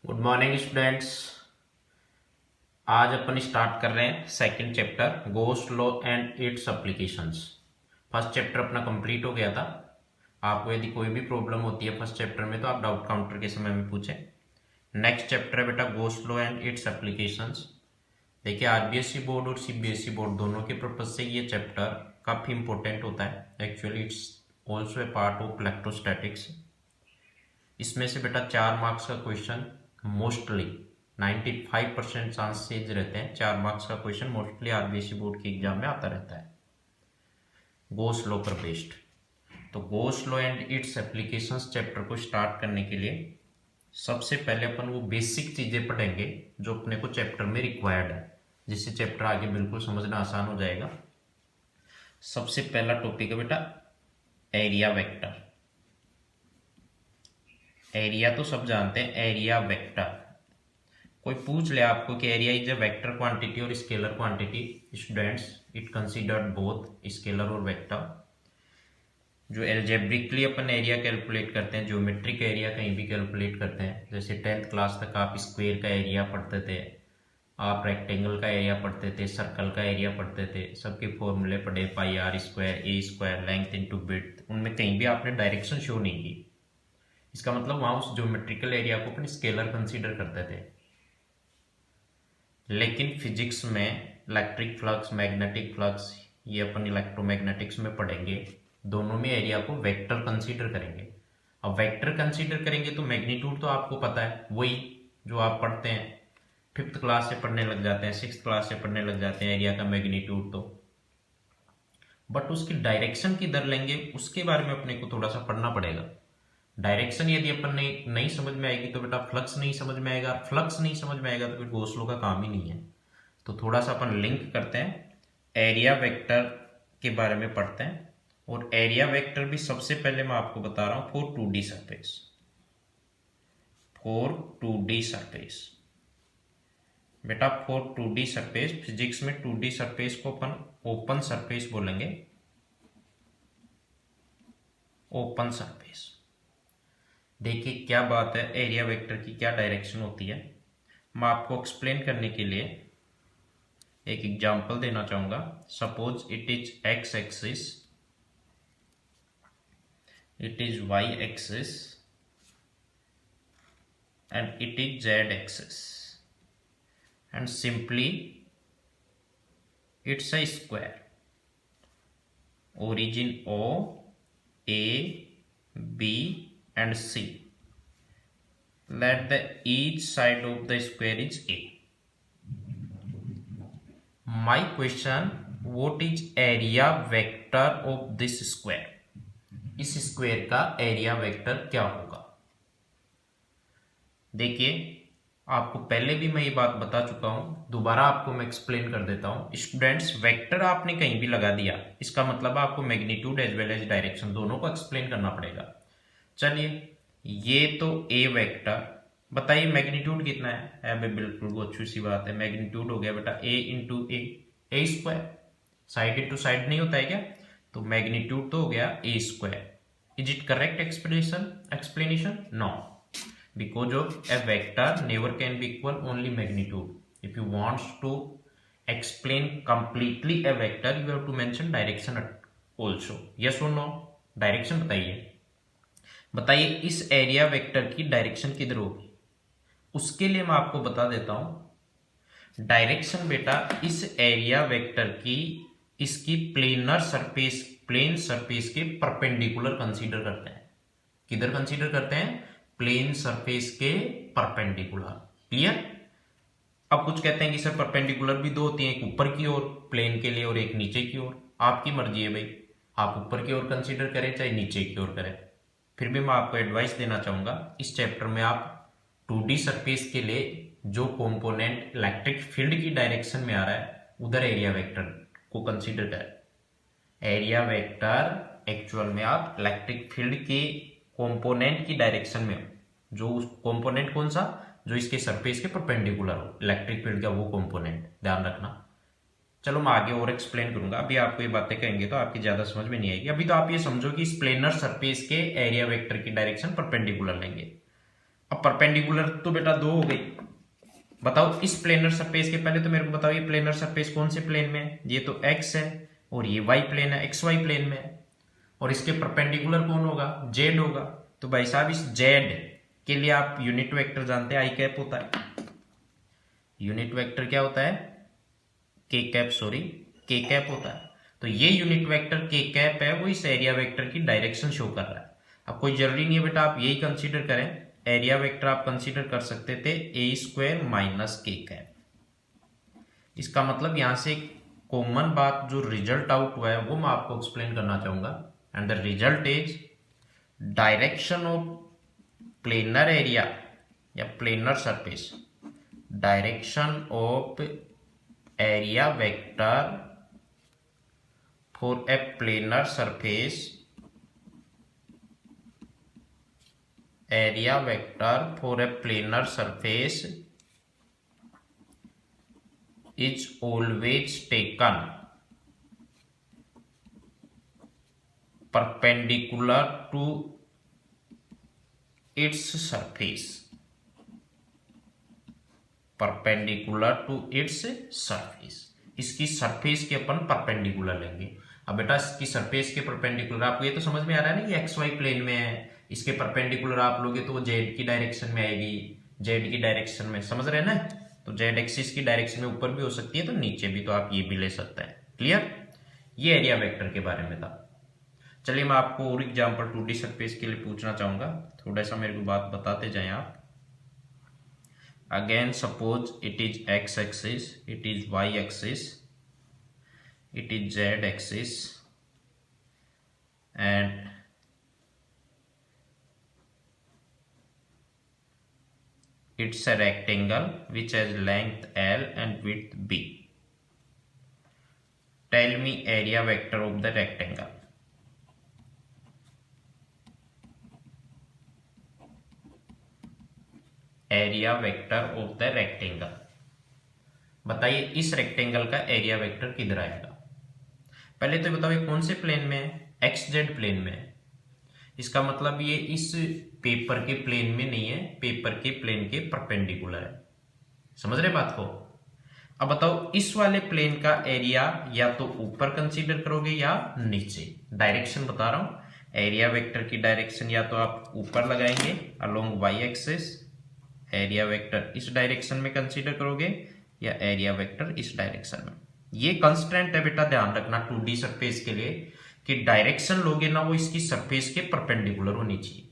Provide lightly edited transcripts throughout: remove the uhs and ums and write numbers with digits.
Good morning students. आज अपन start कर रहे हैं second chapter ghost law and its applications. First chapter अपना कंप्लीट हो गया था। आपको यदि कोई भी प्रॉब्लम होती है फर्स्ट चैप्टर में तो आप डाउट काउंटर के समय में पूछें। नेक्स्ट चैप्टर है बेटा ghost law and its applications. देखिए आरबीएसई बोर्ड और सीबीएसई बोर्ड दोनों के पर्पज से ये चैप्टर काफ़ी इंपॉर्टेंट होता है। Actually it's also a part of electrostatics. इसमें से बेटा 4 मार्क्स का क्वेश्चन मोस्टली 95% चांसेज रहते हैं। 4 मार्क्स का क्वेश्चन मोस्टली आरबीएसई बोर्ड के एग्जाम में आता रहता है गोस लॉ पर बेस्ड। तो Gauss law and its applications chapter को स्टार्ट करने के लिए सबसे पहले अपन वो बेसिक चीज़ें पढ़ेंगे जो अपने को चैप्टर में रिक्वायर्ड है, जिससे चैप्टर आगे बिल्कुल समझना आसान हो जाएगा। सबसे पहला टॉपिक है बेटा एरिया वेक्टर। एरिया तो सब जानते हैं, एरिया वेक्टर। कोई पूछ ले आपको कि area is a vector quantity और scalar quantity, students it considered both scalar और वेक्टर। जो एल्जेब्रिकली अपन एरिया कैलकुलेट करते हैं, ज्योमेट्रिक एरिया कहीं भी कैलकुलेट करते हैं, जैसे 10th क्लास तक आप स्क्वायर का एरिया पढ़ते थे, आप रेक्टेंगल का एरिया पढ़ते थे, सर्कल का एरिया पढ़ते थे, सबके फॉर्मूले पढ़े, pi r square a square length into width. उनमें कहीं भी आपने डायरेक्शन शो नहीं की। इसका मतलब वहां उस ज्योमेट्रिकल एरिया को अपन स्केलर कंसीडर करते थे। लेकिन फिजिक्स में इलेक्ट्रिक फ्लक्स, मैग्नेटिक फ्लक्स, ये अपन इलेक्ट्रोमैग्नेटिक्स में पढ़ेंगे, दोनों में एरिया को वेक्टर कंसीडर करेंगे। अब वेक्टर कंसीडर करेंगे तो मैग्नीट्यूड तो आपको पता है, वही जो आप पढ़ते हैं 5th क्लास से पढ़ने लग जाते हैं, 6th क्लास से पढ़ने लग जाते हैं एरिया का मैग्नीट्यूड। तो बट उसकी डायरेक्शन किधर लेंगे उसके बारे में अपने को थोड़ा सा पढ़ना पड़ेगा। डायरेक्शन यदि अपन नहीं समझ में आएगी तो बेटा फ्लक्स नहीं समझ में आएगा, फ्लक्स नहीं समझ में आएगा तो फिर गोस लॉ का काम ही नहीं है। तो थोड़ा सा अपन लिंक करते हैं, एरिया वेक्टर के बारे में पढ़ते हैं। और एरिया वेक्टर भी सबसे पहले मैं आपको बता रहा हूं for 2D surface. For 2D surface बेटा, फॉर 2D सरफेस, फिजिक्स में 2D सरफेस को अपन ओपन सरफेस बोलेंगे। Open surface. देखिए क्या बात है, एरिया वेक्टर की क्या डायरेक्शन होती है। मैं आपको एक्सप्लेन करने के लिए एक एग्जांपल देना चाहूंगा। Suppose it is x axis, it is y axis and it is z axis, and simply it's a square. Origin O, A, B and C. Let the each side of the square is A. My question, what is area vector of this square? इस square का area vector क्या होगा। देखिए आपको पहले भी मैं ये बात बता चुका हूं, दोबारा आपको मैं एक्सप्लेन कर देता हूं। स्टूडेंट्स वेक्टर आपने कहीं भी लगा दिया, इसका मतलब आपको magnitude as well as direction दोनों को एक्सप्लेन करना पड़ेगा। चलिए ये तो ए वेक्टर, बताइए मैग्नीट्यूड कितना है। अबे बिल्कुल अच्छी सी बात है, मैग्नीट्यूड हो गया बेटा a into a square. Side into side नहीं होता है क्या, तो मैग्नीट्यूड तो हो गया a square. Is it correct explanation? No, because of a vector never can be equal only magnitude. If you want to explain completely a vector, you have to mention direction also. Yes or no? Direction बताइए इस area vector की direction किधर होगी। उसके लिए मैं आपको बता देता हूं डायरेक्शन बेटा, इस एरिया वेक्टर की इसकी प्लेन सरफेस के परपेंडिकुलर कंसीडर करते हैं। किधर कंसीडर करते हैं, प्लेन सरफेस के परपेंडिकुलर। क्लियर। अब कुछ कहते हैं कि सर परपेंडिकुलर भी दो होती हैं, एक ऊपर की ओर प्लेन के लिए और एक नीचे की ओर। आपकी मर्जी है भाई, आप ऊपर की ओर कंसीडर करें चाहे नीचे की ओर करें। फिर भी मैं आपको एडवाइस देना चाहूंगा, इस चैप्टर में आप 2D सरफेस के लिए जो कंपोनेंट इलेक्ट्रिक फील्ड की डायरेक्शन में आ रहा है उधर एरिया वेक्टर को कंसीडर करें। एरिया वेक्टर एक्चुअल में आप इलेक्ट्रिक फील्ड के कंपोनेंट की डायरेक्शन में हो, जो उस कंपोनेंट कौन सा, जो इसके सरफेस के परपेंडिकुलर हो, इलेक्ट्रिक फील्ड का वो कंपोनेंट, ध्यान रखना। चलो मैं आगे और एक्सप्लेन करूंगा, अभी आपको ये बातें कहेंगे तो आपकी ज्यादा समझ में नहीं आएगी। अभी तो आप ये समझो कि इस प्लेनर सरफेस के एरिया वेक्टर की डायरेक्शन परपेंडिकुलर लेंगे। अब परपेंडिकुलर तो बेटा दो हो गई। बताओ इस प्लेनर सरफेस के, पहले तो मेरे को बताओ ये प्लेनर सरफेस कौन से प्लेन में है? ये तो एक्स है और ये वाई प्लेन है, एक्स वाई प्लेन में है। और इसके परपेंडिकुलर कौन होगा? जेड होगा। तो भाई साहब इस जेड के लिए आप यूनिट वेक्टर जानते हैं, आई कैप होता है। यूनिट वेक्टर क्या होता है? के कैप, सॉरी के कैप होता है। तो ये यूनिट वेक्टर के कैप है, वो इस एरिया वेक्टर की डायरेक्शन शो कर रहा है। अब कोई जरूरी नहीं है बेटा आप यही कंसीडर करें, एरिया वेक्टर आप कंसीडर कर सकते थे ए स्क्वायर माइनस के कैप। इसका मतलब यहां से कॉमन बात जो रिजल्ट आउट हुआ है वो मैं आपको एक्सप्लेन करना चाहूंगा। And the result is direction of planar area या planar surface, direction of area vector for a planar surface, area vector for a planar surface is always taken perpendicular to its surface, perpendicular to its surface. इसकी surface के अपन perpendicular लेंगे। अब बेटा इसकी surface के perpendicular आपको ये तो समझ में आ रहा है ना कि एक्स वाई प्लेन में है, इसके परपेंडिकुलर आप लोगे तो वो जेड की डायरेक्शन में आएगी, जेड की डायरेक्शन में, समझ रहे हैं ना? तो जेड एक्सिस की डायरेक्शन में ऊपर भी हो सकती है तो नीचे भी, तो आप ये भी ले सकते हैं। क्लियर? ये एरिया वेक्टर के बारे में था। चलिए मैं आपको और एग्जांपल 2D सरफेस के लिए पूछना चाहूंगा, थोड़ा सा मेरे को बात बताते जाएं आप। Again suppose it is x axis, it is y axis, it is z axis, and it's a rectangle which has length L and width B. Tell me area vector of the rectangle. Area vector of the rectangle, बताइए इस rectangle का area vector किधर आएगा? पहले तो बताओ ये कौन से प्लेन में है? एक्स जेड प्लेन में है। इसका मतलब ये इस पेपर के प्लेन में नहीं है, पेपर के प्लेन के परपेंडिकुलर है। समझ रहे बात को? अब बताओ इस वाले प्लेन का एरिया या तो ऊपर कंसीडर करोगे या नीचे। डायरेक्शन बता रहा हूं, एरिया वेक्टर की डायरेक्शन या तो आप ऊपर लगाएंगे along Y axis, area vector इस डायरेक्शन में कंसीडर करोगे, या एरिया वेक्टर इस डायरेक्शन में। ये कंस्टेंट है बेटा, ध्यान रखना 2D सरफेस के लिए कि डायरेक्शन लोगे ना वो इसकी सरफेस के परपेंडिकुलर होनी चाहिए।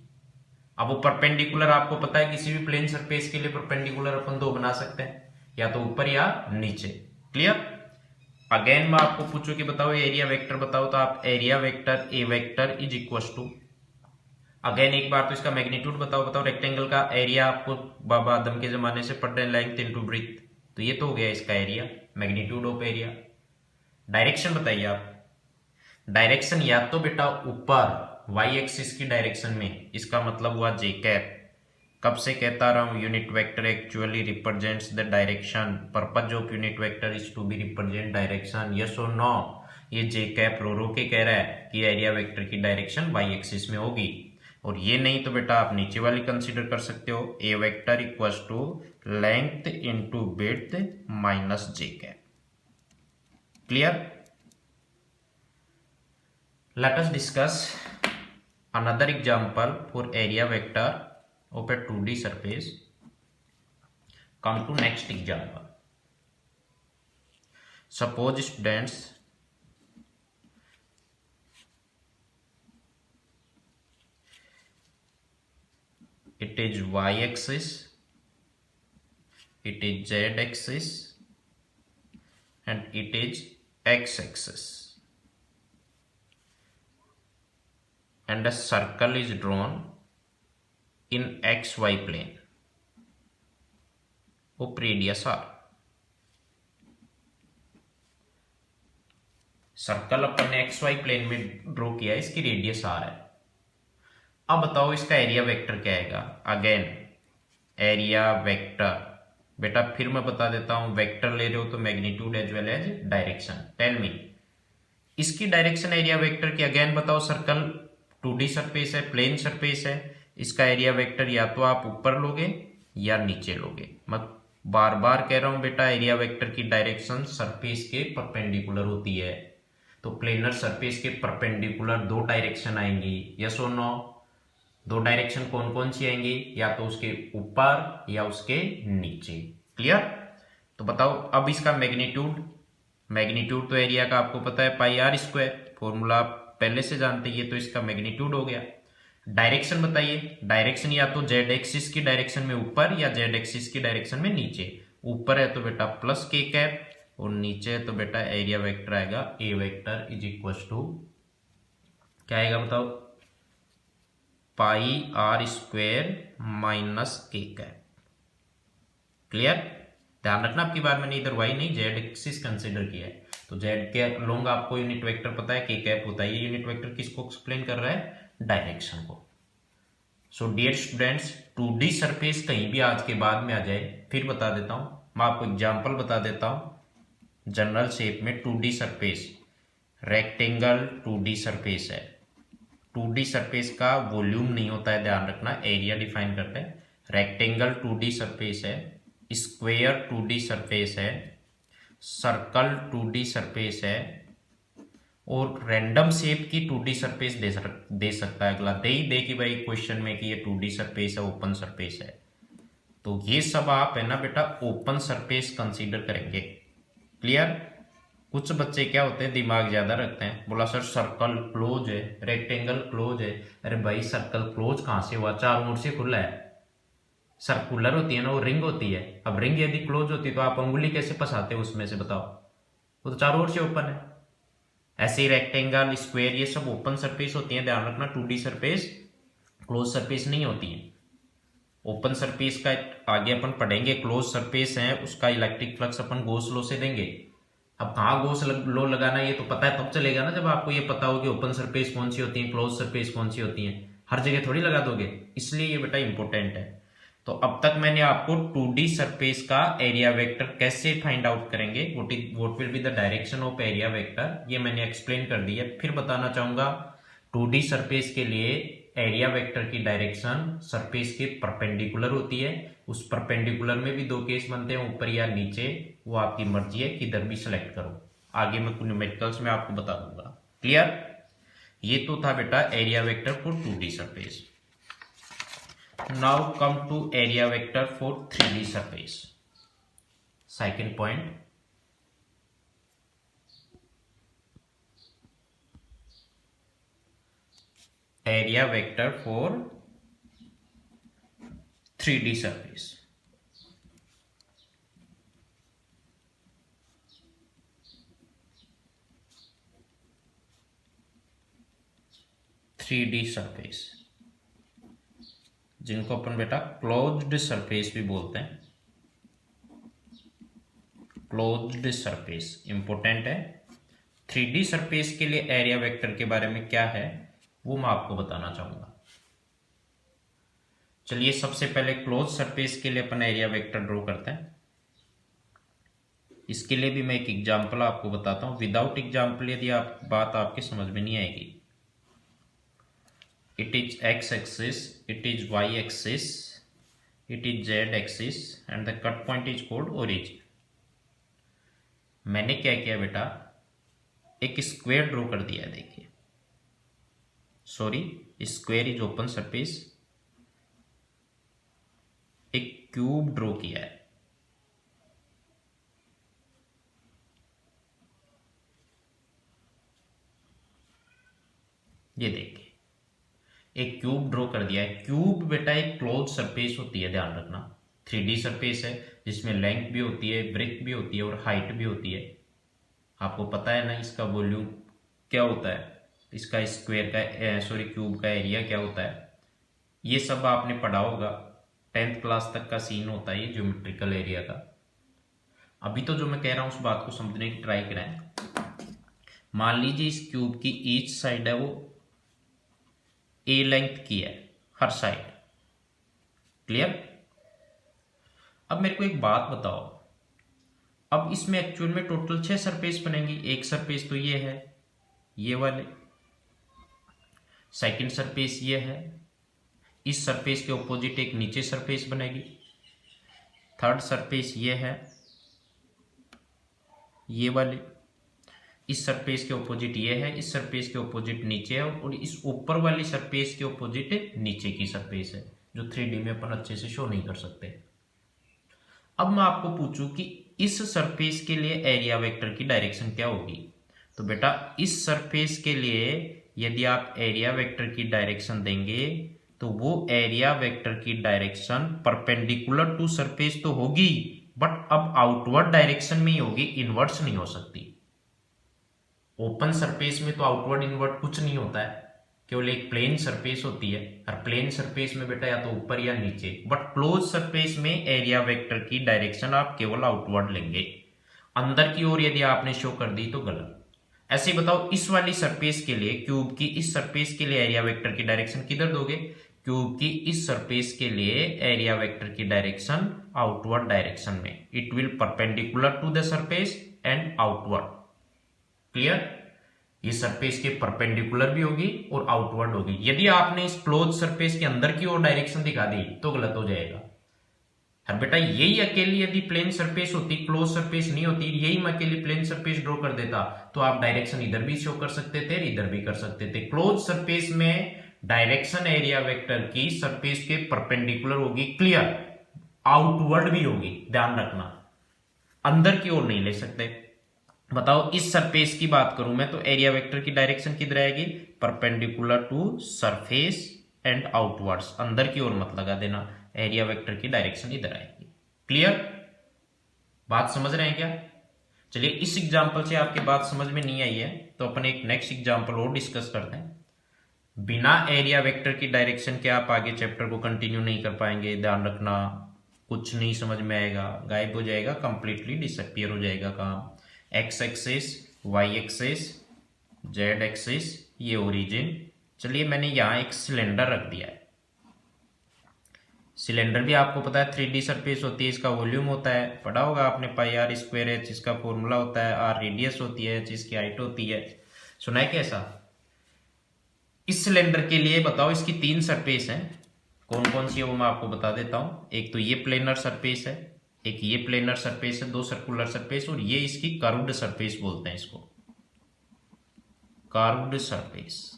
अब वो परपेंडिकुलर आपको पता है किसी भी प्लेन सरफेस के लिए परपेंडिकुलर अपन दो बना सकते हैं, या तो ऊपर या नीचे। क्लियर? अगेन मैं आपको पूछूं कि बताओ एरिया वेक्टर बताओ, तो आप area vector A vector is equal to, again एक बार तो इसका मैग्नीट्यूड बताओ। बताओ रेक्टेंगल का एरिया आपको बाबा आदम के जमाने से पढ़ रहे हैं, लेंथ इनटू ब्रेथ, तो ये तो हो गया इसका area, magnitude of area. Direction बताइए आप। डायरेक्शन या तो बेटा ऊपर वाई एक्सिस की डायरेक्शन में, इसका मतलब हुआ जे कैप। कब से कहता रहा हूं unit vector actually represents the direction, purpose of unit vector is to be represent direction, yes और नो? ये जे कैप रो के कह रहा है कि एरिया वेक्टर की डायरेक्शन वाई एक्सिस में होगी। और ये नहीं तो बेटा आप नीचे वाली कंसीडर कर सकते हो, a vector equal to length into width minus j cap. Clear? Let us discuss another example for area vector of a 2D surface. Come to next example. Suppose students it is y axis, it is z axis, and it is x axis, and a circle is drawn in xy plane of radius r। Circle अपन ने xy plane में draw किया है, इसकी radius r है। अब बताओ इसका एरिया वेक्टर क्या आएगा? अगेन एरिया वेक्टर बेटा फिर मैं बता देता हूं, वेक्टर ले रहे हो तो magnitude as well as direction. Tell me इसकी डायरेक्शन एरिया वेक्टर की। अगेन बताओ सर्कल 2D सरफेस है, प्लेन सरफेस है, इसका एरिया वेक्टर या तो आप ऊपर लोगे या नीचे लोगे। मैं बार बार कह रहा हूं बेटा, एरिया वेक्टर की डायरेक्शन सरफेस के परपेंडिकुलर होती है। तो प्लेनर सरफेस के परपेंडिकुलर दो डायरेक्शन आएंगी, यस और नो। दो डायरेक्शन कौन कौन सी आएंगी? या तो उसके ऊपर या उसके नीचे। क्लियर? तो बताओ अब इसका मैग्नीट्यूड। मैग्नीट्यूड तो एरिया का आपको पता है, पाई आर स्क्वायर, फॉर्मूला आप पहले से जानते हैं। ये तो इसका मैग्नीट्यूड हो गया। डायरेक्शन बताइए। डायरेक्शन या तो जेड एक्सिस की डायरेक्शन में ऊपर या जेड एक्सिस की डायरेक्शन में नीचे। ऊपर है तो बेटा प्लस के कैप, और नीचे है तो बेटा एरिया वेक्टर आएगा ए वेक्टर इज इक्वल टू क्या आएगा बताओ? पाई आर स्क्वायर माइनस के कैप। क्लियर? ध्यान रखना आपकी बार मैंने इधर वाई नहीं जेड एक्सिस कंसीडर किया है। तो जेड के लॉन्ग आपको यूनिट वेक्टर पता है, के कैप होता है। ये यूनिट वेक्टर किसको एक्सप्लेन कर रहा है? डायरेक्शन को। So dear students, 2D surface कहीं भी आज के बाद में आ जाए, फिर बता देता हूं, मैं आपको एग्जांपल बता देता हूं। जनरल शेप में 2D surface, rectangle 2D surface है। 2D सरफेस का वॉल्यूम नहीं होता है, ध्यान रखना, एरिया डिफाइन करते हैं। रेक्टेंगल 2D सरफेस है, स्क्वायर 2D सरफेस है, सर्कल 2D सरफेस है, और रैंडम शेप की 2D सरफेस दे सकता है। अगला दे कि भाई क्वेश्चन में कि ये 2D सरफेस है, ओपन सरफेस है। तो ये सब आप है ना बेटा ओपन सरफेस कंसीडर करेंगे। क्लियर? कुछ बच्चे क्या होते हैं, दिमाग ज्यादा रखते हैं, बोला सर सर्कल क्लोज है, रेक्टेंगल क्लोज है। अरे भाई सर्कल क्लोज कहां से हुआ? चारों ओर से खुला है। सर्कुलर होती है ना, वो रिंग होती है। अब रिंग यदि क्लोज होती तो आप अंगुली कैसे फंसाते हो उसमें से बताओ? वो तो चारों ओर से ओपन है। ऐसे ही रेक्टेंगल, स्क्वायर, ये सब ओपन सरफेस होती हैं। ध्यान रखना 2D सरफेस क्लोज सरफेस नहीं होती है। ओपन सरफेस का आगे अपन पढ़ेंगे, क्लोज सरफेस है उसका इलेक्ट्रिक फ्लक्स अपन गॉस लॉ से देंगे। अब कहाँ गॉस लॉ लगाना ये तो पता है, तब चलेगा ना जब आपको ये पता हो कि ओपन सरफेस कौन सी होती है, क्लोज सरफेस कौन सी होती है। हर जगह थोड़ी लगा दोगे, इसलिए ये बेटा इंपॉर्टेंट है। तो अब तक मैंने आपको 2D सरफेस का एरिया वेक्टर कैसे फाइंड आउट करेंगे, what will be the direction of area vector, ये मैंने एक्सप्लेन कर दिया। फिर बताना चाहूंगा 2D सरफेस के लिए एरिया वेक्टर की डायरेक्शन सरफेस के परपेंडिकुलर होती है। उस परपेंडिकुलर में भी दो केस बनते हैं, ऊपर या नीचे, वो आपकी मर्जी है, किधर भी सिलेक्ट करो। आगे मैं न्यूमेरिकल्स में आपको बता दूंगा। क्लियर? ये तो था बेटा area vector for 2D surface. Now come to area vector for 3D surface. Second point, area vector for 3D surface. Three D surface, जिनको अपन बेटा क्लोज्ड सरफेस भी बोलते हैं। क्लोज्ड सरफेस इंपॉर्टेंट है। 3D सरफेस के लिए एरिया वेक्टर के बारे में क्या है वो मैं आपको बताना चाहूंगा। चलिए सबसे पहले क्लोज सरफेस के लिए अपन एरिया वेक्टर ड्रॉ करते हैं। इसके लिए भी मैं एक एग्जांपल आपको बताता हूं। विदाउट एग्जांपल यदि आप बात आपके समझ में नहीं आएगी। It is x axis, it is y axis, it is z axis and the cut point is called origin। मैंने क्या किया बेटा, एक स्क्वायर ड्रॉ कर दिया है। देखिए, sorry, square is open surface. एक क्यूब ड्रॉ किया है। ये देखिए, एक क्यूब ड्रॉ कर दिया है। क्यूब बेटा एक क्लोज सरफेस होती है, ध्यान रखना। 3D सरफेस है जिसमें लेंथ भी होती है, ब्रेथ भी होती है और हाइट भी होती है। आपको पता है ना इसका वॉल्यूम क्या होता है, इसका स्क्वायर का सॉरी क्यूब का एरिया क्या होता है, ये सब आपने पढ़ा होगा। 10th क्लास तक का सीन होता है ये ज्योमेट्रिकल एरिया का। अभी तो जो मैं कह रहा हूं उस बात को समझने की ट्राई करें। मान लीजिए इस क्यूब की ईच साइड है वो ए लेंथ की है, हर साइड। क्लियर? अब मेरे को एक बात बताओ, अब इसमें एक्चुअल में टोटल 6 सरफेस बनेंगी। एक सरफेस तो ये है, ये वाले। सेकंड सरफेस ये है, इस सरफेस के ऑपोजिट एक नीचे सरफेस बनेगी। थर्ड सरफेस ये है, ये वाली। इस सरफेस के ऑपोजिट ये है, इस सरफेस के ऑपोजिट नीचे है, और इस ऊपर वाली सरफेस के ऑपोजिट नीचे की सरफेस है, जो 3D में अपन अच्छे से शो नहीं कर सकते। अब मैं आपको पूछूं कि इस सरफेस के लिए एरिया वेक्टर की डायरेक्शन क्या होगी, तो बेटा इस सरफेस के लिए यदि आप एरिया वेक्टर की डायरेक्शन देंगे तो वो एरिया वेक्टर की डायरेक्शन परपेंडिकुलर टू सरफेस तो होगी, बट अब आउटवर्ड डायरेक्शन में ही होगी, इनवर्ट्स नहीं हो सकती। ओपन सरफेस में तो आउटवर्ड इनवर्ट कुछ नहीं होता है, केवल एक प्लेन सरफेस होती है, और प्लेन सरफेस में बेटा या तो ऊपर या नीचे। बट क्लोज सरफेस में एरिया वेक्टर की डायरेक्शन आप केवल आउटवर्ड लेंगे, अंदर की ओर यदि आपने शो कर दी तो गलत। ऐसे बताओ इस वाली सरफेस के लिए, क्यूब की इस सरफेस के लिए एरिया वेक्टर की डायरेक्शन किधर दोगे? क्यूब की इस सरफेस के लिए एरिया वेक्टर की डायरेक्शन आउटवर्ड डायरेक्शन में, it will perpendicular to the surface and outward. Clear? ये सरफेस के परपेंडिकुलर भी होगी और आउटवर्ड होगी। यदि आपने इस क्लोज सरफेस के अंदर की ओर डायरेक्शन दिखा दी तो गलत हो जाएगा। हर बेटा यही अकेली यदि प्लेन सरफेस होती, क्लोज सरफेस नहीं होती, यही मैं अकेली प्लेन सरफेस ड्रॉ कर देता तो आप डायरेक्शन इधर भी शो कर सकते थे, इधर भी कर सकते थे। क्लोज सरफेस में डायरेक्शन एरिया वेक्टर की सरफेस के परपेंडिकुलर होगी, क्लियर, आउटवर्ड भी होगी, ध्यान रखना, अंदर की ओर नहीं ले सकते। बताओ इस सरफेस की बात करूं मैं तो एरिया वेक्टर की डायरेक्शन किधर आएगी? Perpendicular to surface and outwards, अंदर की ओर मत लगा देना, एरिया वेक्टर की डायरेक्शन इधर आएगी। क्लियर? बात समझ रहे हैं क्या? चलिए इस एग्जांपल से आपकी बात समझ में नहीं आई है तो अपन एक नेक्स्ट एग्जांपल और डिस्कस करते हैं। बिना एरिया वेक्टर की डायरेक्शन के आप आगे चैप्टर को कंटिन्यू नहीं कर पाएंगे, ध्यान रखना, कुछ नहीं समझ में आएगा, गायब हो जाएगा, कंप्लीटली डिसअपियर हो जाएगा काम। X axis, Y axis, Z axis, ये ओरिजिन। चलिए मैंने यहां एक सिलेंडर रख दिया है। सिलेंडर भी आपको पता है 3D सरफेस होती है, इसका वॉल्यूम होता है, पढ़ा होगा आपने, पाई आर स्क्वायर एच इसका फॉर्मूला होता है, आर रेडियस होती है, एच इसकी हाइट होती है। सुना है कैसा? इस सिलेंडर के लिए बताओ इसकी 3 सरफेस हैं, कौन कौन सी है वो मैं आपको बता देता हूं। एक तो ये प्लेनर सरफेस है, एक ये प्लेनर सरफेस है, 2 सर्कुलर सरफेस, और ये इसकी कर्व्ड सरफेस बोलते हैं इसको, कर्व्ड सरफेस।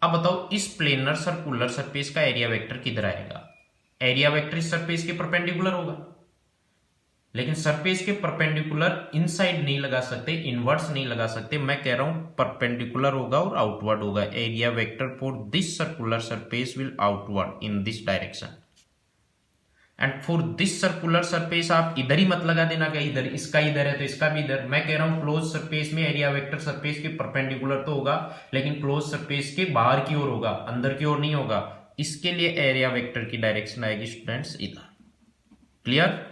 अब बताओ इस प्लेनर सर्कुलर सरफेस का एरिया वेक्टर किधर आएगा? एरिया वेक्टर इस सरफेस के परपेंडिकुलर होगा, लेकिन सरफेस के परपेंडिकुलर इनसाइड नहीं लगा सकते, इनवर्ट्स नहीं लगा सकते। मैं कह रहा हूं परपेंडिकुलर होगा और आउटवर्ड होगा। Area vector for this circular surface will outward in this direction, and for this circular surface आप इधर ही मत लगा देना कि इधर, इसका इधर है तो इसका भी इधर। मैं कह रहा हूं क्लोज सरफेस में एरिया वेक्टर सरफेस के परपेंडिकुलर तो होगा, लेकिन क्लोज सरफेस के बाहर की ओर होगा, अंदर की ओर नहीं होगा। इसके लिए एरिया वेक्टर की डायरेक्शन आएगी स्टूडेंट्स इधर। Clear?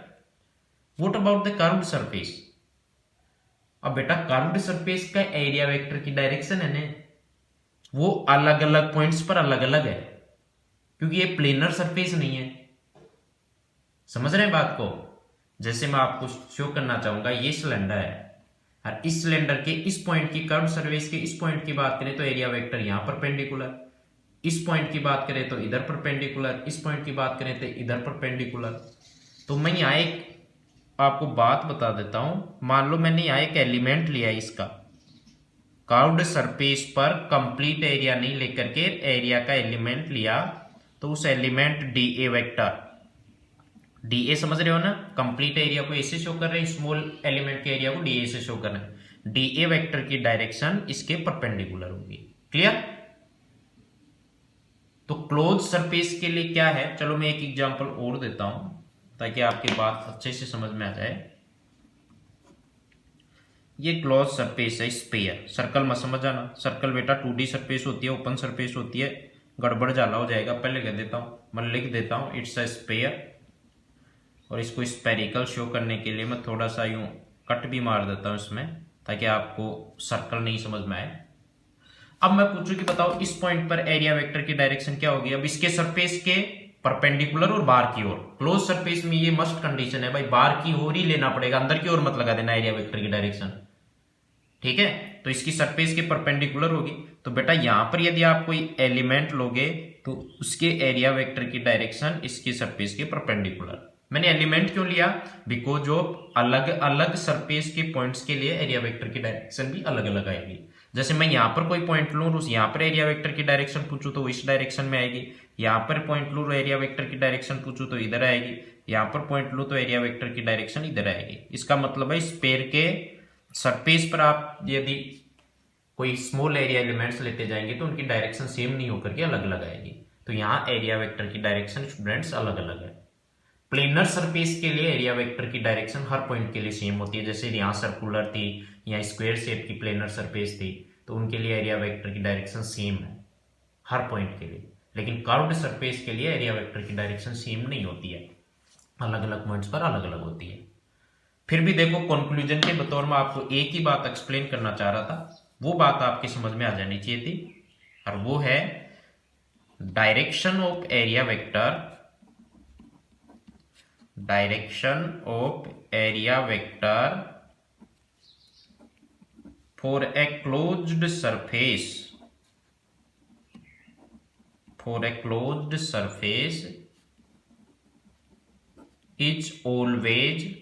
What about the curved surface? अब बेटा कर्व्ड सरफेस का एरिया वेक्टर की डायरेक्शन है ना, वो अलग अलग पॉइंट्स पर अलग अलग है, क्योंकि ये प्लेनर सरफेस नहीं है। समझ रहे हैं बात को? जैसे मैं आपको शो करना चाहूंगा, ये सिलेंडर है और इस सिलेंडर के इस पॉइंट की कर्व सरफेस के इस पॉइंट की बात करें तो एरिया वेक्टर यहां परपेंडिकुलर, इस पॉइंट की बात करें तो इधर परपेंडिकुलर, इस पॉइंट की बात करें तो इधर परपेंडिकुलर। तो मैं यहां एक आपको बात बता देता हूं, मान लो मैंने यहां एक एलिमेंट लिया है इसका, कर्व्ड सरफेस पर कंप्लीट एरिया नहीं लेकर के एरिया का एलिमेंट लिया, तो उस element D A vector, D A समझ रहे हो ना, कंप्लीट एरिया को ए से शो कर रहे हैं, स्मॉल एलिमेंट के एरिया को डी ए से शो कर रहे हैं। डी ए वेक्टर की डायरेक्शन इसके परपेंडिकुलर होगी। क्लियर? तो क्लोज सरफेस के लिए क्या है, चलो मैं एक एग्जांपल और देता हूं ताकि आपकी बात अच्छे से समझ में आ जाए। ये क्लोज सरफेस है, स्फीयर, सर्कल मत समझ आना। सर्कल बेटा 2D सरफेस होती है, ओपन सरफेस होती है, गड़बड़ जाला हो जाएगा। पहले कह देता हूं, मैं लिख देता हूं, इट्स अ स्फीयर, और इसको स्पेरिकल शो करने के लिए मैं थोड़ा सा यूं कट भी मार देता हूं इसमें, ताकि आपको सर्कल नहीं समझ में आए। अब मैं पूछूं कि बताओ इस पॉइंट पर एरिया वेक्टर की डायरेक्शन क्या होगी? अब इसके सरफेस के परपेंडिकुलर और बाहर की ओर, क्लोज सरफेस में ये मस्ट कंडीशन है भाई, बाहर की ओर ही लेना पड़ेगा, अंदर की ओर मत लगा देना एरिया वेक्टर की डायरेक्शन। ठीक है? तो इसकी सरफेस के परपेंडिकुलर होगी। तो बेटा यहां पर यदि आप कोई एलिमेंट लोगे तो उसके एरिया वेक्टर की डायरेक्शन इसकी सरफेस के परपेंडिकुलर। मैंने एलिमेंट क्यों लिया? बिकॉज जो अलग अलग सरफेस के पॉइंट्स के लिए एरिया वेक्टर की डायरेक्शन भी अलग अलग आएगी। जैसे मैं यहां पर कोई पॉइंट लूं और यहां पर एरिया वेक्टर की डायरेक्शन पूछूं तो इस डायरेक्शन में आएगी, यहां पर पॉइंट लूं एरिया वेक्टर की डायरेक्शन पूछूं तो इधर आएगी, यहां पर पॉइंट लूं तो एरिया वेक्टर की डायरेक्शन इधर आएगी। इसका मतलब है स्फीयर के सरफेस पर आप यदि कोई स्मॉल एरिया एलिमेंट्स लेते जाएंगे तो उनकी डायरेक्शन सेम नहीं होकर के अलग अलग आएगी। तो यहाँ एरिया वेक्टर की डायरेक्शन स्टूडेंट्स अलग अलग है। प्लेनर सरफेस के लिए एरिया वेक्टर की डायरेक्शन हर पॉइंट के लिए सेम होती है। जैसे यहाँ सर्कुलर थी या स्क्वायर शेप की प्लेनर सरफेस थी तो उनके लिए एरिया वेक्टर की डायरेक्शन सेम है हर पॉइंट के लिए। लेकिन कर्व्ड सरफेस के लिए एरिया वेक्टर की डायरेक्शन सेम नहीं होती है, अलग अलग पॉइंट्स पर अलग अलग होती है। फिर भी देखो कंक्लूजन के बतौर में आपको एक ही बात एक्सप्लेन करना चाह रहा था, वो बात आपके समझ में आ जानी चाहिए थी, और वो है direction of area vector, direction of area vector for a closed surface, for a closed surface is always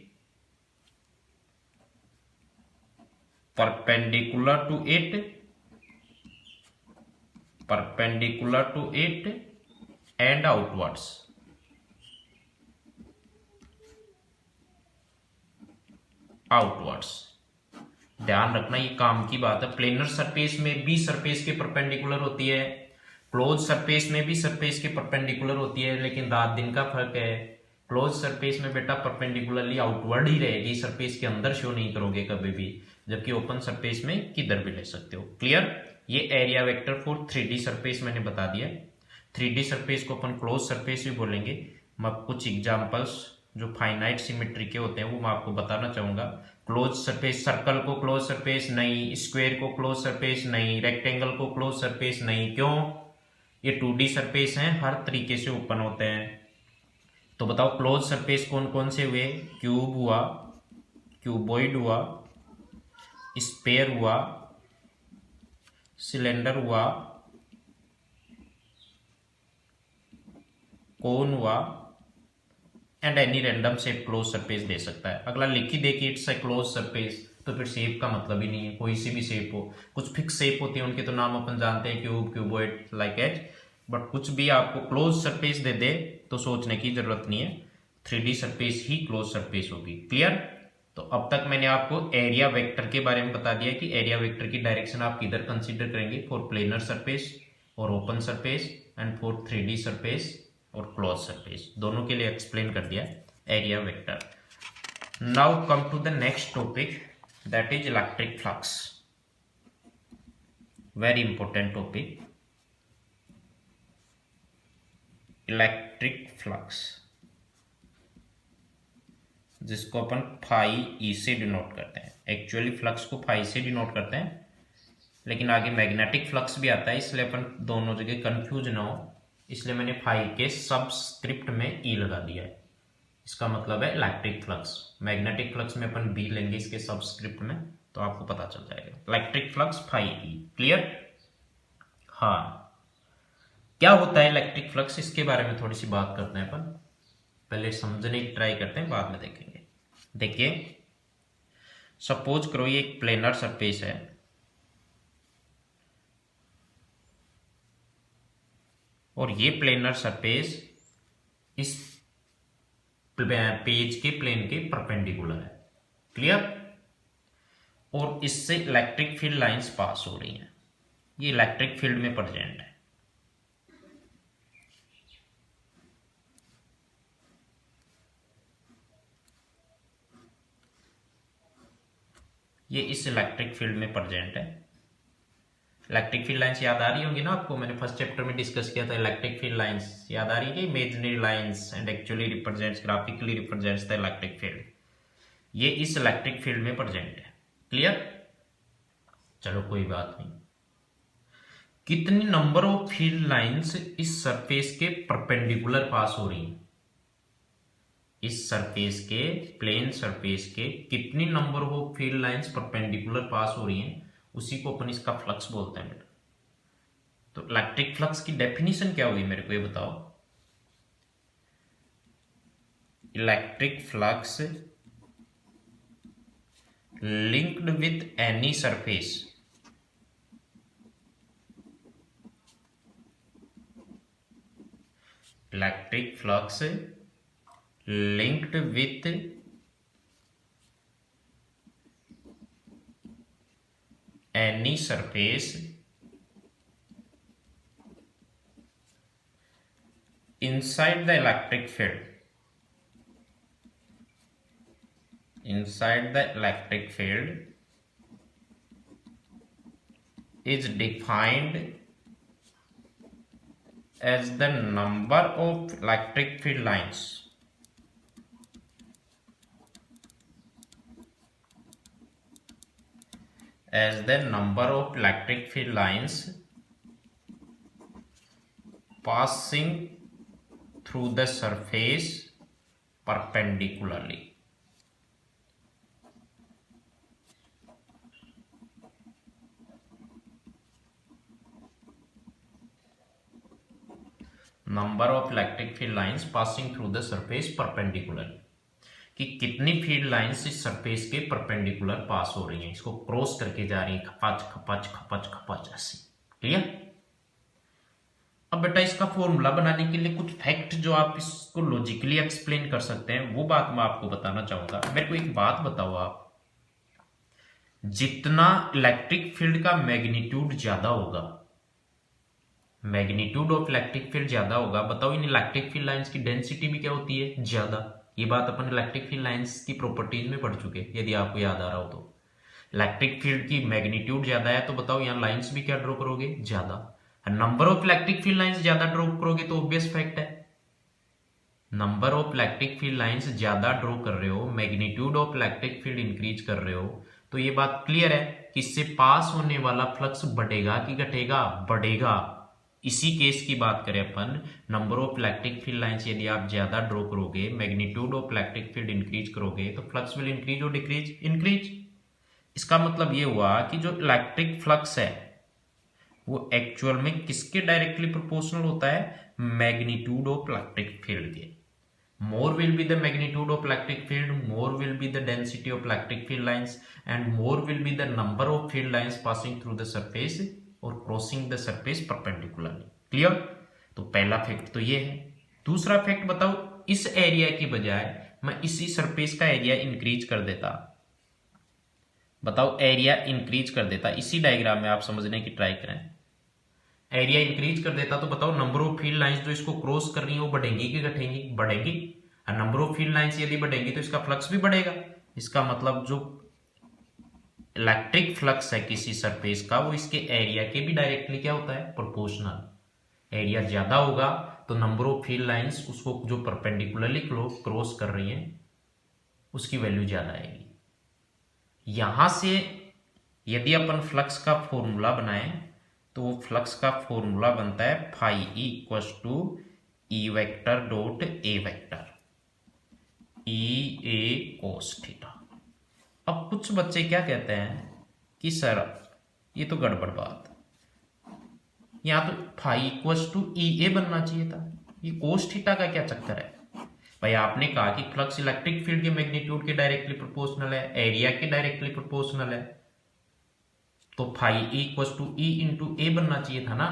perpendicular to it, perpendicular to it and outwards, outwards। ध्यान रखना ये काम की बात है। प्लेनर सरफेस में भी सरफेस के परपेंडिकुलर होती है, क्लोज सरफेस में भी सरफेस के परपेंडिकुलर होती है, लेकिन रात दिन का फर्क है। क्लोज सरफेस में बेटा परपेंडिकुलरली आउटवर्ड ही रहेगी, सरफेस के अंदर शो नहीं करोगे कभी भी, जबकि ओपन सरफेस में किधर भी ले सकते हो। क्लियर? ये area vector for 3D surface मैंने बता दिया। 3D सरफेस को अपन क्लोज सरफेस भी बोलेंगे। मैं कुछ एग्जांपल्स जो फाइनाइट सिमेट्री के होते हैं वो मैं आपको बताना चाहूंगा। क्लोज सरफेस, सर्कल को क्लोज सरफेस नहीं, स्क्वायर को क्लोज सरफेस नहीं, रेक्टेंगल को क्लोज सरफेस नहीं। क्यों? ये 2D सरफेस हैं, हर तरीके से ओपन होते हैं। तो बताओ क्लोज सरफेस कौन कौन से हुए? क्यूब हुआ, क्यूबॉइड हुआ, स्फीयर हुआ, सिलेंडर हुआ, कोन हुआ, and any random shape close surface दे सकता है। अगला लिख ही दे कि इट्स ए क्लोज सरफेस, तो फिर शेप का मतलब ही नहीं है, कोई सी भी शेप हो। कुछ फिक्स शेप होती है, उनके तो नाम अपन जानते हैं, cube, cuboid, like H. But कुछ भी आपको क्लोज सरफेस दे दे तो सोचने की जरूरत नहीं है, 3D सरफेस ही क्लोज सरफेस होगी। क्लियर? तो अब तक मैंने आपको एरिया वेक्टर के बारे में बता दिया कि एरिया वेक्टर की डायरेक्शन आप किधर कंसीडर करेंगे, फॉर प्लेनर सरफेस और open surface, and for 3D surface और क्लोज सरफेस, दोनों के लिए एक्सप्लेन कर दिया area vector. Now come to the next topic, that is electric flux. Very important topic, electric flux, जिसको अपन फाई ई से डिनोट करते हैं। एक्चुअली फ्लक्स को फाई से डिनोट करते हैं, लेकिन आगे मैग्नेटिक फ्लक्स भी आता है, इसलिए अपन दोनों जगह कंफ्यूज ना हो, इसलिए मैंने फाई के सबस्क्रिप्ट में ई लगा दिया है। इसका मतलब है इलेक्ट्रिक फ्लक्स। मैग्नेटिक फ्लक्स में अपन बी लेंगे इसके सबस्क्रिप्ट में, तो आपको पता चल जाएगा। Electric flux phi E. Clear? हाँ, क्या होता है इलेक्ट्रिक फ्लक्स, इसके बारे में थोड़ी सी बात करते हैं अपन। पहले समझने की ट्राई करते हैं, बाद में देखेंगे। देखिए, सपोज करो ये एक प्लेनर सरफेस है, और ये प्लेनर सरफेस इस पेज के प्लेन के परपेंडिकुलर है। क्लियर? और इससे इलेक्ट्रिक फील्ड लाइंस पास हो रही हैं, ये इलेक्ट्रिक फील्ड में प्रेजेंट है। ये इस इलेक्ट्रिक फील्ड में प्रेजेंट है। इलेक्ट्रिक फील्ड लाइंस याद आ रही होंगी ना आपको, मैंने फर्स्ट चैप्टर में डिस्कस किया था। इलेक्ट्रिक फील्ड लाइंस याद आ रही है कि imaginary lines and actually represents, graphically represents the electric field. ये इस इलेक्ट्रिक फील्ड में प्रेजेंट है। क्लियर? चलो कोई बात नहीं। कितनी नंबर ऑफ फील्ड लाइंस इस सरफेस के परपेंडिकुलर पास हो रही हैं? इस सरफेस के, प्लेन सरफेस के कितनी number of field lines perpendicular pass हो रही हैं, उसी को अपन इसका फ्लक्स बोलते हैं बेटा। तो इलेक्ट्रिक फ्लक्स की डेफिनेशन क्या हुई मेरे को ये बताओ। Electric flux linked with any surface electric flux linked with any surface inside the electric field is defined as the number of electric field lines passing through the surface perpendicularly. Number of electric field lines passing through the surface perpendicular, कि कितनी field lines इस surface के perpendicular pass हो रही हैं, इसको cross करके जा रही हैं, खपाच खपाच खपाच खपाच ऐसे। क्लियर। अब बेटा इसका फॉर्मूला बनाने के लिए कुछ फैक्ट जो आप इसको लॉजिकली एक्सप्लेन कर सकते हैं वो बात मैं आपको बताना चाहूंगा। मेरे को एक बात बताओ, आप जितना इलेक्ट्रिक फील्ड का मैग्नीट्यूड ज्यादा होगा, मैग्नीट्यूड ऑफ इलेक्ट्रिक फील्ड ज्यादा होगा, बताओ इन इलेक्ट्रिक फील्ड लाइंस की डेंसिटी भी क्या होती है, ज्यादा। ये बात अपन इलेक्ट्रिक फील्ड लाइंस की प्रॉपर्टीज में पढ़ चुके हैं, यदि आपको याद आ रहा हो तो। इलेक्ट्रिक फील्ड की मैग्नीट्यूड ज्यादा है तो बताओ यहाँ लाइंस भी क्या ड्रॉ करोगे, ज्यादा। Number of electric field lines ज्यादा ड्रॉ करोगे तो ऑब्वियस फैक्ट है, number of electric field lines ज्यादा ड्रॉ कर रहे हो, magnitude of electric field increase कर रहे हो, तो ये बात क्लियर है कि इससे पास होने वाला फ्लक्स बढ़ेगा कि घटेगा, बढ़ेगा। इसी केस की बात करें अपन, number of electric field lines यदि आप ज्यादा ड्रॉ करोगे, magnitude of electric field increase करोगे, तो flux will increase or decrease, increase. इसका मतलब ये हुआ कि जो इलेक्ट्रिक फ्लक्स है वो एक्चुअल में किसके डायरेक्टली प्रोपोर्शनल होता है, मैग्नीट्यूड ऑफ इलेक्ट्रिक फील्ड के। More will be the magnitude of electric field, more will be the density of electric field lines, and more will be the number of field lines passing through the surface or crossing the surface perpendicularly. Clear? तो पहला fact तो ये है। दूसरा fact बताओ, इस area की बजाय मैं इसी सरफेस का एरिया इंक्रीज कर देता, बताओ एरिया इंक्रीज कर देता, इसी डायग्राम में आप समझने की ट्राई करें, एरिया इंक्रीज कर देता तो बताओ नंबर ऑफ फील्ड लाइंस जो इसको क्रॉस कर रही है वो बढ़ेंगी कि घटेंगी, बढ़ेंगी। और नंबर ऑफ फील्ड लाइंस यदि बढ़ेंगी तो इसका फ्लक्स भी बढ़ेगा। इसका मतलब जो इलेक्ट्रिक फ्लक्स है किसी सरफेस का वो इसके एरिया के भी डायरेक्टली क्या होता है, प्रोपोर्शनल। एरिया ज्यादा होगा तो नंबर ऑफ फील्ड लाइंस उसको जो परपेंडिकुलरली क्रॉस कर रही हैं उसकी वैल्यू ज्यादा आएगी। यहां से यदि अपन फ्लक्स का फॉर्मूला बनाएं तो वो फ्लक्स का फॉर्मूला बनता है phi E equals to E vector dot A vector, E A cos theta. अब कुछ बच्चे क्या कहते हैं कि सर ये तो गड़बड़ बात, यहां तो फाई इक्वल्स टू ई ए बनना चाहिए था, ये कोस थीटा का क्या चक्कर है। भाई आपने कहा कि फ्लक्स इलेक्ट्रिक फील्ड के मैग्नीट्यूड के डायरेक्टली प्रोपोर्शनल है, एरिया के डायरेक्टली प्रोपोर्शनल है, तो phi equal to E into A बनना चाहिए था ना।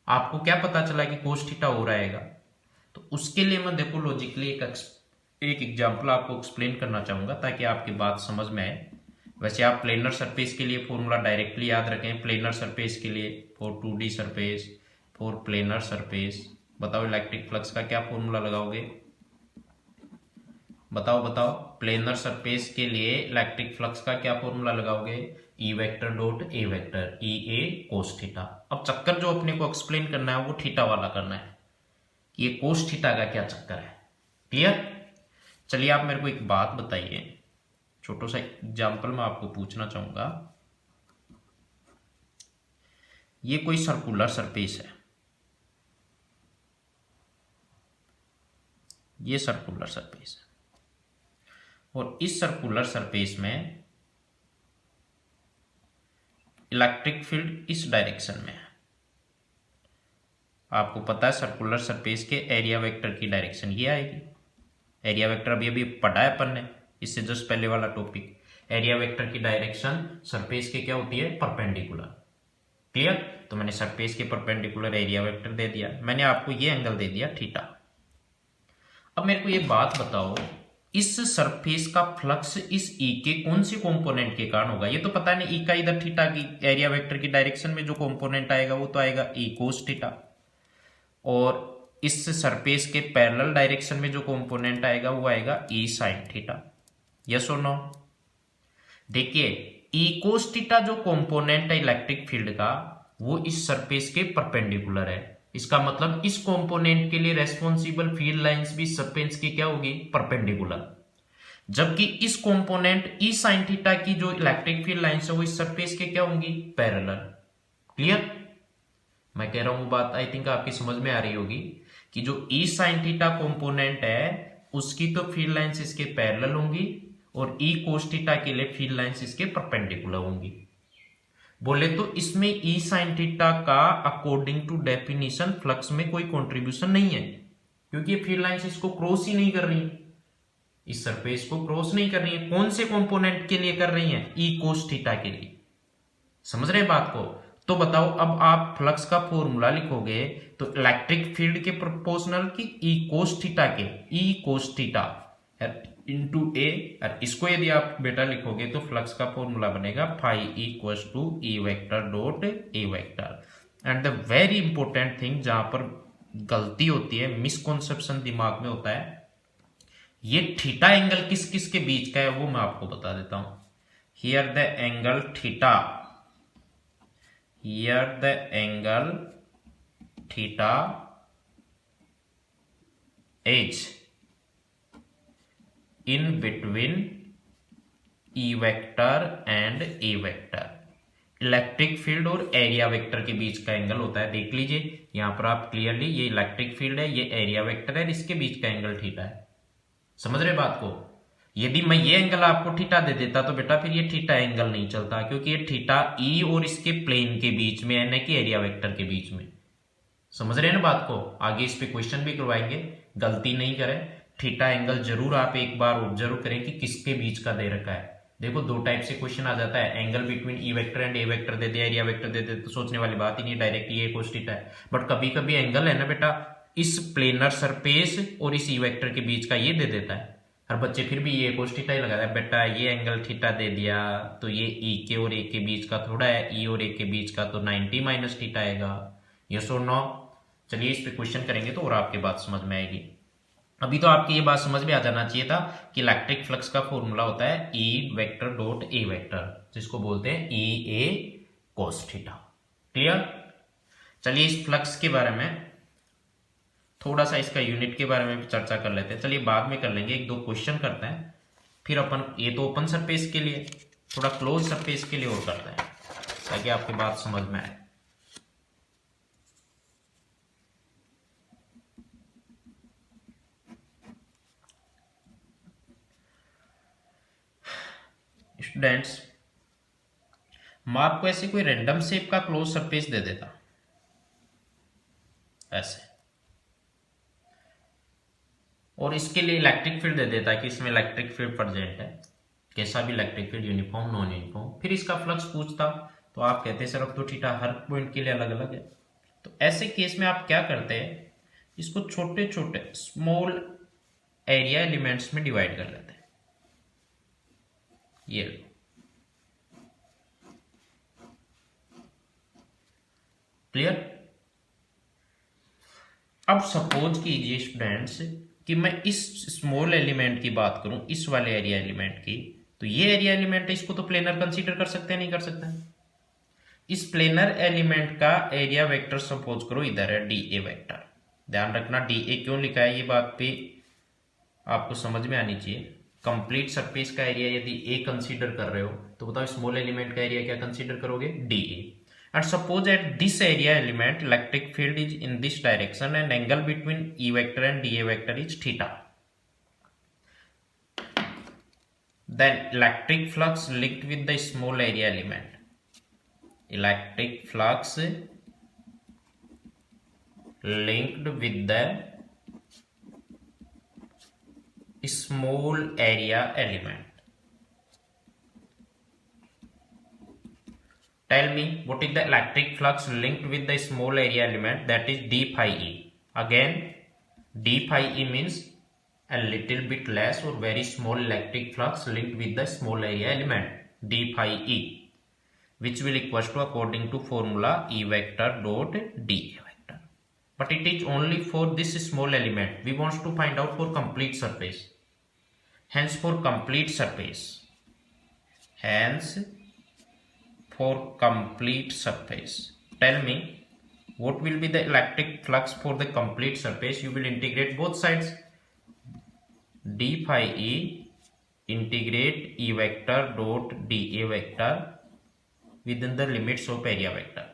आपको क्या पता चला कि कोस थीटा हो रहेगा। तो उसके लिए मैं देखो लॉजिकली एक एग्जांपल आपको एक्सप्लेन करना चाहूंगा ताकि आपकी बात समझ में आए। वैसे आप प्लेनर सरफेस के लिए फॉर्मूला डायरेक्टली याद रखें, प्लेनर सरफेस के लिए for 2D surface, for planar surface, बताओ इलेक्ट्रिक फ्लक्स का क्या फॉर्मूला लगाओगे, बताओ बताओ, प्लेनर सरफेस के लिए इलेक्ट्रिक फ्लक्स का क्या फॉर्मूला लगाओगे, ई vector dot A vector, E A cos theta. अब चक्कर जो अपने को एक्सप्लेन करना है वो थीटा वाला करना है, कि ये कोस थीटा का क्या चक्कर है। क्लियर। चलिए आप मेरे को एक बात बताइए, छोटा सा एग्जाम्पल मैं आपको पूछना चाहूंगा। ये कोई सर्कुलर सरफेस है, ये सर्कुलर सरफेस है, और इस सर्कुलर सरफेस में इलेक्ट्रिक फील्ड इस डायरेक्शन में है। आपको पता है सर्कुलर सरफेस के एरिया वेक्टर की डायरेक्शन ये आएगी। एरिया वेक्टर अभी अभी पढ़ा है अपन ने, इससे जस्ट पहले वाला टॉपिक। एरिया वेक्टर की डायरेक्शन सरफेस के क्या होती है, परपेंडिकुलर। क्लियर। तो मैंने सरफेस के परपेंडिकुलर एरिया वेक्टर दे दिया, मैंने आपको ये एंगल दे दिया थीटा। अब मेरे को ये बात बताओ, इस सरफेस का फ्लक्स इस ई के कौन से कंपोनेंट के कारण होगा। ये तो पता नहीं, ई का इधर थीटा की एरिया वेक्टर की डायरेक्शन में जो कंपोनेंट आएगा वो तो आएगा ई कोस थीटा, और इस सरफेस के पैरेलल डायरेक्शन में जो कंपोनेंट आएगा वो आएगा ई साइन थीटा। यस और नो। देखिए ई कोस थीटा जो कंपोनेंट है इलेक्ट्रिक फील्ड का, वो इस सरफेस के परपेंडिकुलर है। इसका मतलब इस कंपोनेंट के लिए रेस्पॉन्सिबल फील्ड लाइंस भी सरफेस की क्या होगी, परपेंडिकुलर। जबकि इस कंपोनेंट ई साइन थीटा की जो इलेक्ट्रिक फील्ड लाइंस है वो इस सरफेस के क्या होंगी, पैरेलल। क्लियर। मैं कह रहा हूं बात आई थिंक आपकी समझ में आ रही होगी कि जो ई साइन थीटा कंपोनेंट है उसकी तो फील्ड लाइंस इसके पैरेलल होंगी, और ई कोस थीटा के लिए फील्ड लाइंस इसके परपेंडिकुलर होंगी। बोले तो इसमें ई साइन थीटा का अकॉर्डिंग टू डेफिनेशन फ्लक्स में कोई कंट्रीब्यूशन नहीं है, क्योंकि ये फील्ड लाइंस इसको क्रॉस ही नहीं कर रही, इस सरफेस को क्रॉस नहीं कर रही है। कौन से कंपोनेंट के लिए कर रही है, ई कोस थीटा के लिए। समझ रहे बात को। तो बताओ अब आप फ्लक्स का फॉर्मूला लिखोगे तो इलेक्ट्रिक फील्ड के प्रोपोर्शनल की ई कोस थीटा के, ई कोस थीटा इंटू ए, और इसको यदि आप बेटा लिखोगे तो फ्लक्स का फॉर्मूला बनेगा phi equals to E vector dot A vector. And the very important thing जहां पर गलती होती है, मिसकॉन्सेप्शन दिमाग में होता है, ये थीटा एंगल किस किस के बीच का है वो मैं आपको बता देता हूं। Here the angle theta, here the angle theta is in between E vector and A vector. Electric field और एरिया वेक्टर के बीच का एंगल होता है। देख लीजिए यहां पर आप क्लियरली, ये इलेक्ट्रिक फील्ड है, ये एरिया वेक्टर है, इसके बीच का एंगल थीटा है। समझ रहे बात को। यदि मैं ये एंगल आपको थीटा दे देता तो बेटा फिर ये थीटा एंगल नहीं चलता, क्योंकि ये थीटा ई और इसके प्लेन के बीच में है, न कि एरिया वेक्टर के बीच में। समझ रहे हैं ना बात को। आगे इस पे क्वेश्चन भी करवाएंगे, गलती नहीं करें। थीटा एंगल जरूर आप एक बार ऑब्जर्व करें कि किसके बीच का दे रखा है। देखो दो टाइप से क्वेश्चन आ जाता है, angle between E vector and A vector दे दिया, एरिया वेक्टर दे दे, तो सोचने वाली बात ही नहीं, डायरेक्ट ये कोस थीटा है। बट कभी कभी एंगल है ना बेटा, इस प्लेनर सरफेस और इस ई वेक्टर के बीच का ये दे देता है। हर बच्चे फिर भी ये कोस थीटा ही लगाता है, बेटा ये एंगल थीटा दे दिया तो ये ई के और ए के बीच का थोड़ा है, ई और ए के बीच का तो 90 माइनस थीटा आएगा। यस और नो। चलिए इस पे क्वेश्चन करेंगे तो और आपकी बात समझ में आएगी। अभी तो आपकी ये बात समझ में आ जाना चाहिए था कि इलेक्ट्रिक फ्लक्स का फॉर्मूला होता है ई वेक्टर डॉट ए वेक्टर, जिसको बोलते हैं ई ए कोस थीटा। क्लियर। चलिए इस फ्लक्स के बारे में थोड़ा सा, इसका यूनिट के बारे में भी चर्चा कर लेते हैं। चलिए बाद में कर लेंगे, एक दो क्वेश्चन करते हैं फिर अपन, ये तो ओपन सरफेस के लिए, थोड़ा क्लोज सरफेस के लिए और करते हैं ताकि आपकी बात समझ में आए। स्टूडेंट्स, मैं आपको ऐसे कोई रैंडम शेप का क्लोज सरफेस दे देता ऐसे, और इसके लिए इलेक्ट्रिक फील्ड दे देता कि इसमें इलेक्ट्रिक फील्ड प्रेजेंट है, कैसा भी electric field, uniform non uniform, फिर इसका फ्लक्स पूछता तो आप कहते सर अब तो थीटा हर पॉइंट के लिए अलग अलग है। तो ऐसे केस में आप क्या करते हैं, इसको छोटे छोटे स्मॉल एरिया एलिमेंट्स में डिवाइड कर लेते हैं। ये क्लियर। अब सपोज कीजिए स्टूडेंट्स कि मैं इस स्मॉल एलिमेंट की बात करूं, इस वाले एरिया एलिमेंट की, तो ये एरिया एलिमेंट है, इसको तो प्लेनर कंसीडर कर सकते हैं, नहीं कर सकते हैं। इस प्लेनर एलिमेंट का एरिया वेक्टर सपोज करो इधर है डी ए वेक्टर। ध्यान रखना डी ए क्यों लिखा है, ये बात भी आपको समझ में आनी चाहिए। कंप्लीट सरफेस का एरिया यदि ए कंसीडर कर रहे हो तो बताओ स्मॉल एलिमेंट का एरिया क्या कंसीडर करोगे, D A. And suppose at this area element electric field is in this direction and angle between E vector and dA vector is theta. Then electric flux linked with the small area element electric flux linked with the small area element. Tell me what is the electric flux linked with the small area element, that is d phi e. Again, d phi e means a little bit less or very small electric flux linked with the small area element d phi e, which will equals to according to formula E vector dot dA vector. But it is only for this small element. We want to find out for complete surface. Hence for complete surface. Tell me what will be the electric flux for the complete surface. You will integrate both sides. d phi e integrate E vector dot dA vector within the limits of area vector.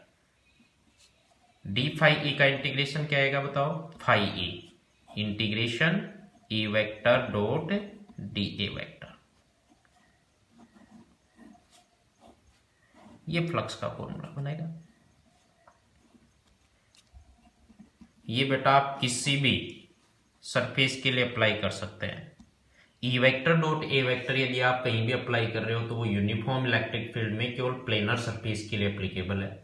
d phi e का integration क्या आएगा बताओ? phi e integration E vector dot dA vector. ये flux का formula बनेगा. ये बेटा आप किसी भी सरफेस के लिए अप्लाई कर सकते हैं. E vector dot A vector यदि आप कहीं भी अप्लाई कर रहे हो तो वो यूनिफॉर्म इलेक्ट्रिक फील्ड में केवल प्लेनर सरफेस के लिए एप्लीकेबल है.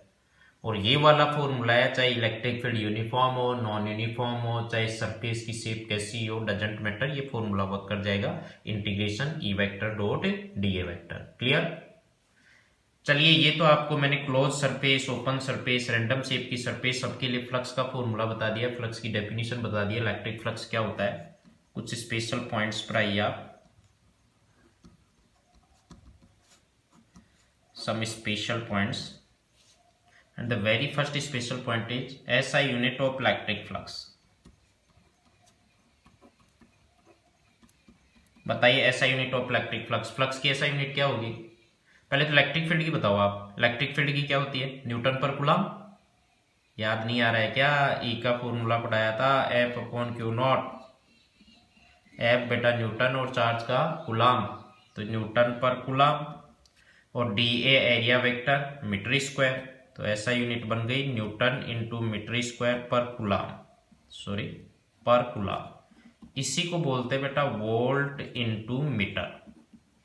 और ये वाला फॉर्मूला है, चाहे इलेक्ट्रिक फील्ड यूनिफॉर्म हो, नॉन यूनिफॉर्म हो, चाहे सरफेस की शेप कैसी हो, डजंट मैटर, ये फॉर्मूला वर्क कर जाएगा. Integration E vector dot dA vector. Clear? चलिए, ये तो आपको मैंने close surface, open surface, random shape की सरफेस सबके लिए फ्लक्स का फॉर्मूला बता दिया, फ्लक्स की डेफिनेशन बता दिया, इलेक्ट्रिक फ्लक्स क्या होता है. कुछ स्पेशल पॉइंट्स पर आइए आप. Some special points. And the very first special point is SI unit of electric flux. बताइए SI unit of electric flux. Flux की SI यूनिट क्या होगी? पहले तो इलेक्ट्रिक फील्ड की बताओ आप. इलेक्ट्रिक फील्ड की क्या होती है? न्यूटन पर कूलम. याद नहीं आ रहा है क्या? E का फॉर्मूला पढ़ाया था, F upon Q naught. F बेटा न्यूटन और चार्ज का कूलम, तो न्यूटन पर कूलम. और dA area vector metre square, तो ऐसा यूनिट बन गई न्यूटन इंटू मीटर स्क्वायर पर कूलम. पर कूलम. इसी को बोलते हैं बेटा वोल्ट इंटू मीटर.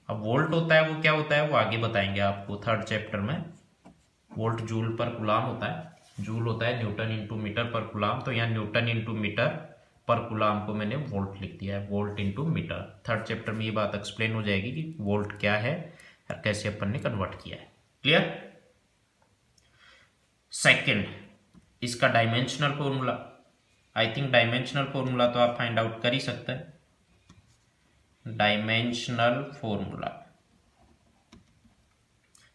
अब वोल्ट होता है वो क्या होता है वो आगे बताएंगे आपको थर्ड चैप्टर में. वोल्ट जूल पर कूलम होता है. जूल होता है न्यूटन इंटू मीटर पर कूलम. तो यहाँ न्यूटन इंटू मीटर पर कूलम को मैंने वोल्ट लिख दिया है, volt into metre. Third chapter में ये बात एक्सप्लेन हो जाएगी कि वोल्ट क्या है और कैसे अपन ने कन्वर्ट किया है. क्लियर? सेकेंड, इसका dimensional formula. I think dimensional formula तो आप फाइंड आउट कर ही सकते हैं. डायमेंशनल फॉर्मूला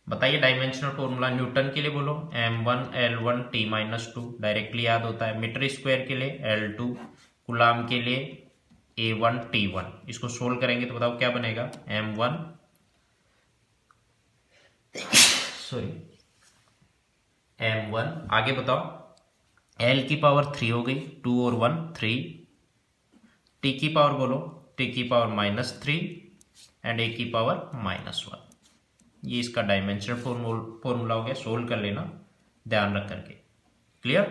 बताइए. डायमेंशनल फॉर्मूला न्यूटन के लिए बोलो m1 L1 T-2 डायरेक्टली याद होता है. मीटर स्क्वायर के लिए L2, कूलम के लिए A1 T1. इसको सोल्व करेंगे तो बताओ क्या बनेगा? m1 m1 आगे बताओ. L की पावर 3 हो गई, 2 और 1 3. T की पावर बोलो, T की पावर -3 एंड A की पावर -1. ये इसका डायमेंशनल फॉर्मूला हो गया. सोल्व कर लेना ध्यान रख करके. क्लियर?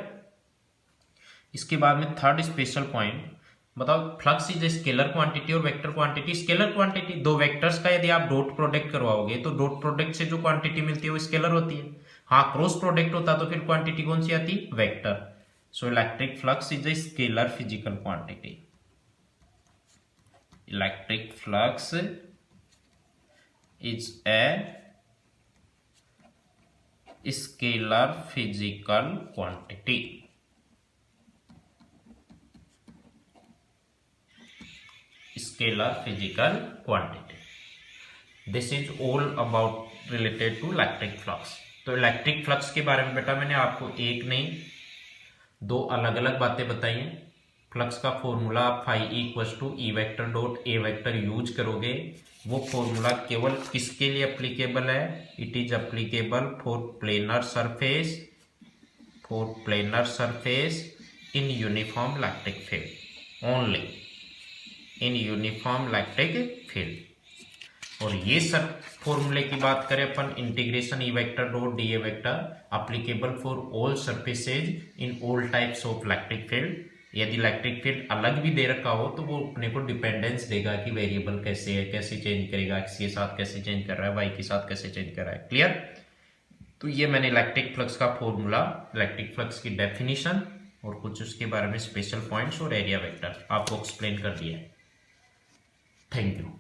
इसके बाद में थर्ड स्पेशल पॉइंट बताओ. Flux is a scalar quantity और वेक्टर क्वांटिटी. स्केलर क्वांटिटी, दो वेक्टर्स का यदि आप डॉट प्रोडक्ट करवाओगे तो डॉट प्रोडक्ट से जो क्वांटिटी मिलती है वो स्केलर होती है. हाँ, क्रॉस प्रोडक्ट होता तो फिर क्वांटिटी कौन सी आती? Vector. So electric flux is a scalar physical quantity. Electric flux is a scalar physical quantity. Scalar physical quantity. This is all about related to electric flux. तो इलेक्ट्रिक फ्लक्स के बारे में बेटा मैंने आपको एक नहीं दो अलग अलग बातें बताई हैं. फ्लक्स का फॉर्मूला आप phi equals to E vector dot A vector use करोगे. वो फॉर्मूला केवल किसके लिए एप्लीकेबल है? It is applicable for planar surface in uniform electric field only. In uniform electric field. और ये सब फॉर्मूले की बात करें अपन, integration E vector dot d A vector applicable for all surfaces in all types of electric field. यदि electric field अलग भी दे रखा हो तो वो अपने को डिपेंडेंस देगा कि वेरिएबल कैसे है, कैसे चेंज करेगा, एक्स के साथ कैसे चेंज कर रहा है, वाई के साथ कैसे चेंज कर रहा है। क्लियर? तो ये मैंने इलेक्ट्रिक फ्लक्स का फॉर्मूला, इलेक्ट्रिक फ्लक्स की डेफिनेशन और कुछ उसके बारे में स्पेशल पॉइंट्स और एरिया वेक्टर आपको एक्सप्लेन कर दिया है। Thank you.